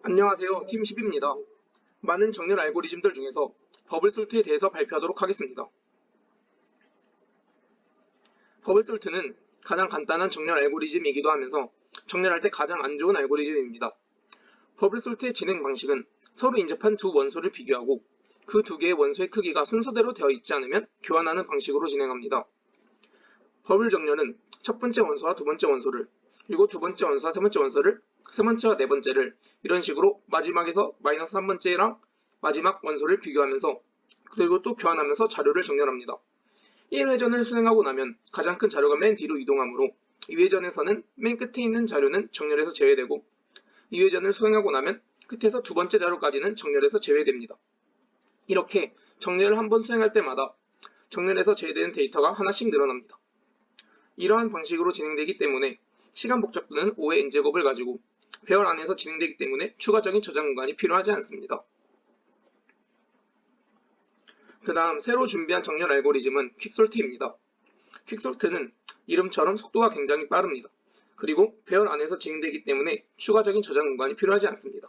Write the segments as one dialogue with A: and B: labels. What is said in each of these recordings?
A: 안녕하세요. 팀 10입니다. 많은 정렬 알고리즘들 중에서 버블솔트에 대해서 발표하도록 하겠습니다. 버블솔트는 가장 간단한 정렬 알고리즘이기도 하면서 정렬할 때 가장 안 좋은 알고리즘입니다. 버블솔트의 진행 방식은 서로 인접한 두 원소를 비교하고 그 두 개의 원소의 크기가 순서대로 되어 있지 않으면 교환하는 방식으로 진행합니다. 버블 정렬은 첫 번째 원소와 두 번째 원소를, 그리고 두 번째 원소와 세 번째 원소를, 세 번째와 네 번째를 이런 식으로 마지막에서 마이너스 3번째랑 마지막 원소를 비교하면서 그리고 또 교환하면서 자료를 정렬합니다. 1회전을 수행하고 나면 가장 큰 자료가 맨 뒤로 이동하므로 2회전에서는 맨 끝에 있는 자료는 정렬에서 제외되고 2회전을 수행하고 나면 끝에서 두 번째 자료까지는 정렬에서 제외됩니다. 이렇게 정렬을 한 번 수행할 때마다 정렬에서 제외되는 데이터가 하나씩 늘어납니다. 이러한 방식으로 진행되기 때문에 시간 복잡도는 5의 n제곱을 가지고 배열 안에서 진행되기 때문에 추가적인 저장 공간이 필요하지 않습니다. 그 다음 새로 준비한 정렬 알고리즘은 퀵솔트입니다. 퀵솔트는 이름처럼 속도가 굉장히 빠릅니다. 그리고 배열 안에서 진행되기 때문에 추가적인 저장 공간이 필요하지 않습니다.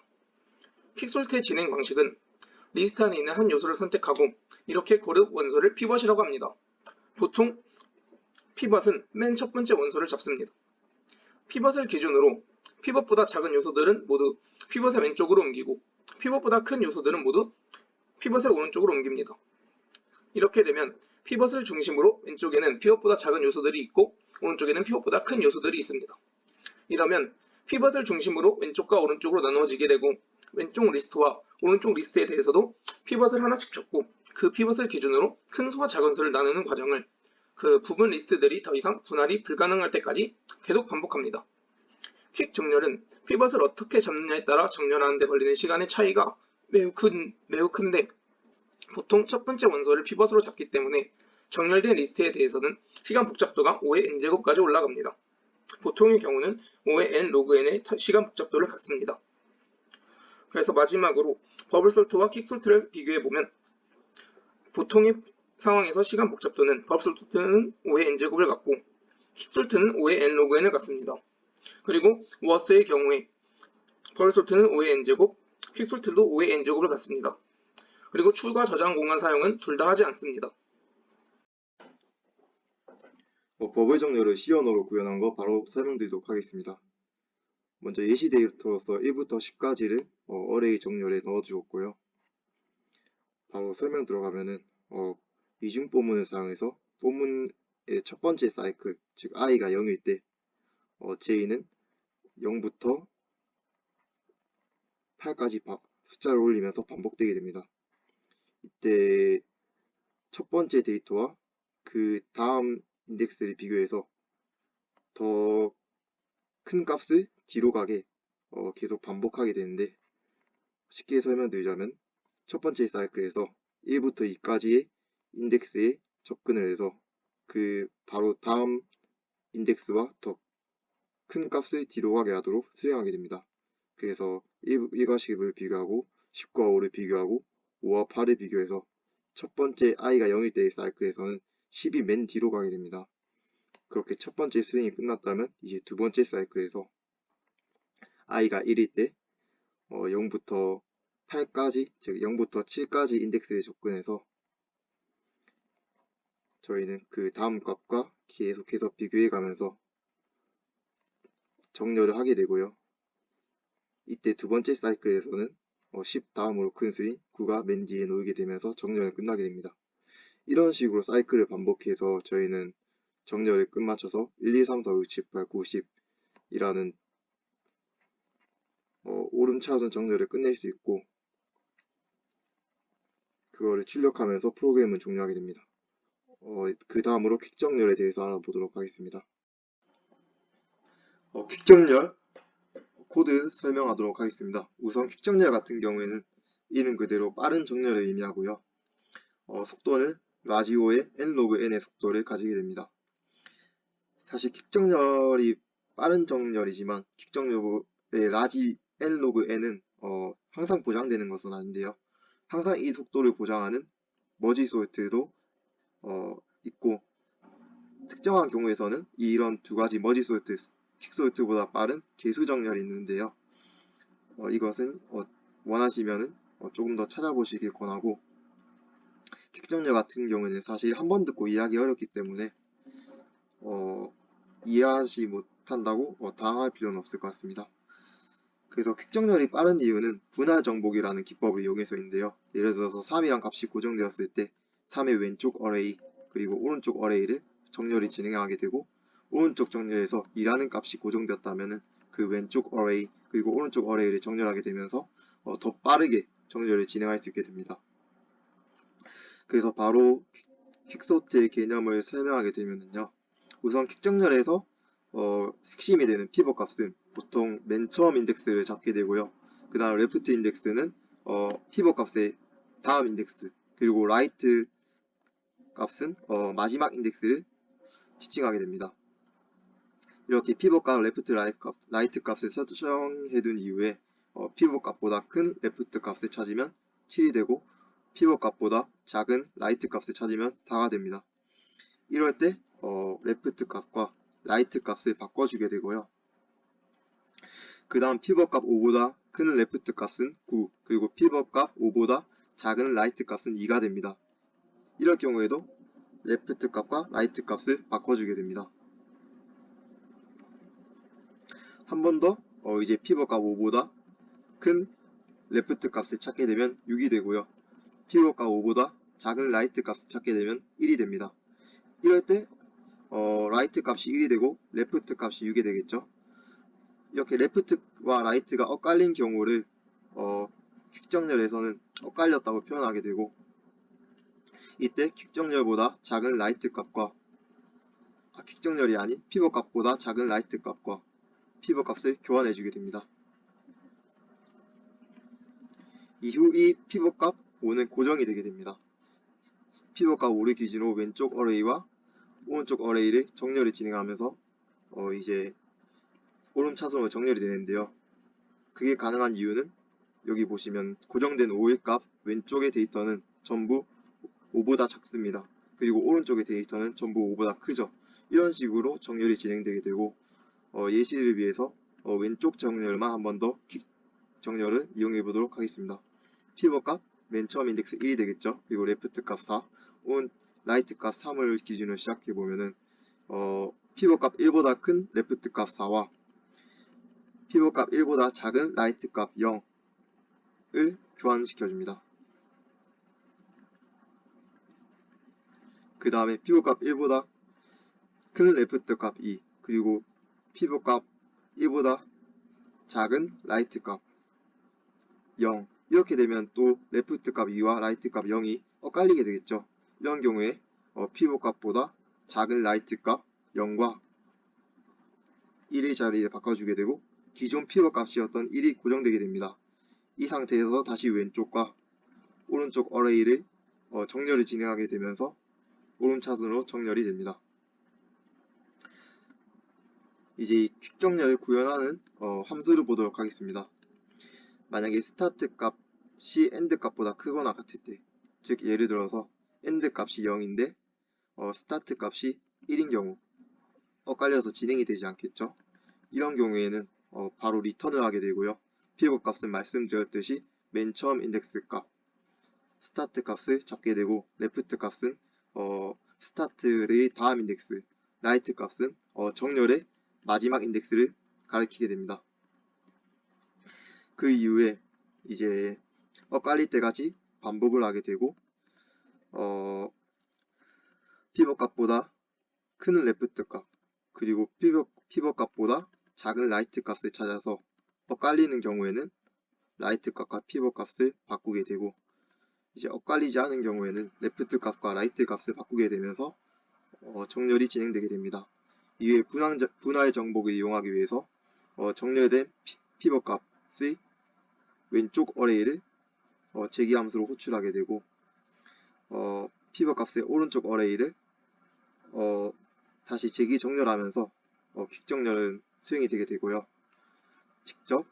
A: 퀵솔트의 진행 방식은 리스트 안에 있는 한 요소를 선택하고 이렇게 고르 원소를 피벗이라고 합니다. 보통 피벗은 맨 첫 번째 원소를 잡습니다. 피벗을 기준으로 피벗보다 작은 요소들은 모두 피벗의 왼쪽으로 옮기고 피벗보다 큰 요소들은 모두 피벗의 오른쪽으로 옮깁니다. 이렇게 되면 피벗을 중심으로 왼쪽에는 피벗보다 작은 요소들이 있고 오른쪽에는 피벗보다 큰 요소들이 있습니다. 이러면 피벗을 중심으로 왼쪽과 오른쪽으로 나누어지게 되고 왼쪽 리스트와 오른쪽 리스트에 대해서도 피벗을 하나씩 적고 그 피벗을 기준으로 큰 수와 작은 수를 나누는 과정을 그 부분 리스트들이 더 이상 분할이 불가능할 때까지 계속 반복합니다. 퀵 정렬은 피벗을 어떻게 잡느냐에 따라 정렬하는 데 걸리는 시간의 차이가 매우 큰데 보통 첫 번째 원소를 피벗으로 잡기 때문에 정렬된 리스트에 대해서는 시간 복잡도가 5의 n제곱까지 올라갑니다. 보통의 경우는 5의 n 로그 n의 시간 복잡도를 갖습니다. 그래서 마지막으로 버블솔트와 퀵솔트를 비교해보면 보통의 상황에서 시간 복잡도는 버블솔트는 5의 n제곱을 갖고 퀵솔트는 5의 n 로그 n을 갖습니다. 그리고 워스의 경우에 버블솔트는 5의 n제곱, 퀵솔트도 5의 n제곱을 갖습니다. 그리고 추가 저장 공간 사용은 둘 다 하지 않습니다.
B: 버블 정렬을 시연어로 구현한 거 바로 설명드리도록 하겠습니다. 먼저 예시 데이터로서 1부터 10까지를 어레이 정렬에 넣어주었고요. 바로 설명 들어가면은 이중 포문을 사용해서 포문의 첫 번째 사이클, 즉 i가 0일 때 j는 0부터 8까지 숫자를 올리면서 반복되게 됩니다. 이때 첫 번째 데이터와 그 다음 인덱스를 비교해서 더 큰 값을 뒤로 가게 계속 반복하게 되는데, 쉽게 설명드리자면 첫 번째 사이클에서 1부터 2까지의 인덱스에 접근을 해서 그 바로 다음 인덱스와 더 큰 값을 뒤로 가게 하도록 수행하게 됩니다. 그래서 1과 10을 비교하고 10과 5를 비교하고 5와 8을 비교해서 첫 번째 i가 0일 때의 사이클에서는 10이 맨 뒤로 가게 됩니다. 그렇게 첫 번째 수행이 끝났다면 이제 두 번째 사이클에서 i가 1일 때 0부터 8까지, 즉 0부터 7까지 인덱스에 접근해서 저희는 그 다음 값과 계속해서 비교해 가면서 정렬을 하게 되고요. 이때 두 번째 사이클에서는 10 다음으로 큰 수인 9가 맨 뒤에 놓이게 되면서 정렬이 끝나게 됩니다. 이런 식으로 사이클을 반복해서 저희는 정렬을 끝마쳐서 1, 2, 3, 4, 5, 6, 7, 8, 9, 10 이라는 오름차순 정렬을 끝낼 수 있고 그거를 출력하면서 프로그램을 종료하게 됩니다. 그 다음으로 퀵 정렬에 대해서 알아보도록 하겠습니다. 퀵 정렬 코드 설명하도록 하겠습니다. 우선 퀵 정렬 같은 경우에는 이름 그대로 빠른 정렬을 의미하고요. 속도는 라지오의 n 로그 n의 속도를 가지게 됩니다. 사실 퀵 정렬이 빠른 정렬이지만 퀵 정렬의 라지 n 로그 n은 항상 보장되는 것은 아닌데요. 항상 이 속도를 보장하는 머지 솔트도 있고, 특정한 경우에서는 이런 두 가지 머지 솔트, 퀵 솔트보다 빠른 개수 정렬이 있는데요. 이것은 원하시면은 조금 더 찾아보시길 권하고, 킥정렬 같은 경우에는 사실 한 번 듣고 이해하기 어렵기 때문에 이해하지 못한다고 당황할 필요는 없을 것 같습니다. 그래서 퀵정렬이 빠른 이유는 분할 정복이라는 기법을 이용해서인데요. 예를 들어서 3이란 값이 고정되었을 때 3의 왼쪽 어레이 그리고 오른쪽 어레이를 정렬이 진행하게 되고, 오른쪽 정렬에서 2라는 값이 고정되었다면 그 왼쪽 어레이 그리고 오른쪽 어레이를 정렬하게 되면서 더 빠르게 정렬을 진행할 수 있게 됩니다. 그래서 바로 퀵소트의 개념을 설명하게 되면요. 우선 퀵정렬에서 핵심이 되는 피벗 값은 보통 맨 처음 인덱스를 잡게 되고요. 그 다음 레프트 인덱스는 피벗 값의 다음 인덱스, 그리고 라이트 값은 마지막 인덱스를 지칭하게 됩니다. 이렇게 피벗 값, 레프트 라이트 값을 설정해둔 이후에 피벗 값보다 큰 레프트 값을 찾으면 7이 되고, 피벗 값보다 작은 라이트 값을 찾으면 4가 됩니다. 이럴 때 레프트 값과 라이트 값을 바꿔주게 되고요. 그 다음 피벗 값 5보다 큰 레프트 값은 9, 그리고 피벗 값 5보다 작은 라이트 값은 2가 됩니다. 이럴 경우에도 레프트 값과 라이트 값을 바꿔주게 됩니다. 한 번 더 이제 피벗 값 5보다 큰 레프트 값을 찾게 되면 6이 되고요. 피벗 값 5보다 작은 라이트 값을 찾게 되면 1이 됩니다. 이럴 때 라이트 값이 1이 되고 레프트 값이 6이 되겠죠. 이렇게 레프트와 라이트가 엇갈린 경우를 퀵정렬에서는 엇갈렸다고 표현하게 되고, 이때 퀵정렬보다 작은 라이트 값과 퀵정렬이 아닌 피벗 값보다 작은 라이트 값과 피벗 값을 교환해 주게 됩니다. 이후 이 피벗 값 5는 고정이 되게 됩니다. 피벗 값 5를 기준으로 왼쪽 어레이와 오른쪽 어레이를 정렬을 진행하면서 이제 오름차순으로 정렬이 되는데요. 그게 가능한 이유는 여기 보시면 고정된 5의 값 왼쪽의 데이터는 전부 5보다 작습니다. 그리고 오른쪽의 데이터는 전부 5보다 크죠. 이런 식으로 정렬이 진행되게 되고, 예시를 위해서 왼쪽 정렬만 한 번 더 정렬을 이용해 보도록 하겠습니다. 피벗 값 맨 처음 인덱스 1이 되겠죠. 그리고 레프트 값 4, 라이트 값 3을 기준으로 시작해 보면은 피벗 값 1보다 큰 레프트 값 4와 피벗 값 1보다 작은 라이트 값 0을 교환시켜줍니다. 그 다음에 피벗 값 1보다 큰 레프트 값 2, 그리고 피벗 값 1보다 작은 라이트 값 0. 이렇게 되면 또 레프트 값 2와 라이트 값 0이 엇갈리게 되겠죠. 이런 경우에 피벗 값보다 작은 라이트 값 0과 1의 자리를 바꿔주게 되고, 기존 피벗 값이었던 1이 고정되게 됩니다. 이 상태에서 다시 왼쪽과 오른쪽 어레이를 정렬을 진행하게 되면서 오름차순으로 정렬이 됩니다. 이제 이 퀵정렬을 구현하는 함수를 보도록 하겠습니다. 만약에 스타트 값이 엔드 값보다 크거나 같을 때, 즉 예를 들어서 엔드 값이 0인데 스타트 값이 1인 경우 엇갈려서 진행이 되지 않겠죠. 이런 경우에는 바로 리턴을 하게 되고요. 피벗 값은 말씀드렸듯이 맨 처음 인덱스 값, 스타트 값을 잡게 되고, 레프트 값은 스타트의 다음 인덱스, 라이트 값은 정렬의 마지막 인덱스를 가리키게 됩니다. 그 이후에 이제 엇갈릴 때까지 반복을 하게 되고, 피벗 값보다 큰 레프트 값, 그리고 피벗 값보다 작은 라이트 값을 찾아서 엇갈리는 경우에는 라이트 값과 피벗 값을 바꾸게 되고, 이제 엇갈리지 않은 경우에는 레프트 값과 라이트 값을 바꾸게 되면서 정렬이 진행되게 됩니다. 이후에 분할 정복을 이용하기 위해서 정렬된 피벗 값의 왼쪽 어레이를 제기함수로 호출하게 되고, 피벗 값의 오른쪽 어레이를 다시 제기 정렬하면서 퀵정렬은 수행이 되게 되고요. 직접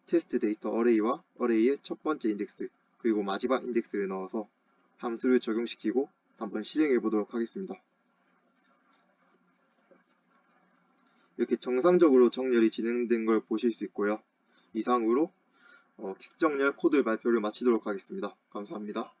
B: 테스트 데이터 어레이와 어레이의 첫 번째 인덱스 그리고 마지막 인덱스를 넣어서 함수를 적용시키고 한번 실행해 보도록 하겠습니다. 이렇게 정상적으로 정렬이 진행된 걸 보실 수 있고요. 이상으로 퀵정렬 코드 발표를 마치도록 하겠습니다. 감사합니다.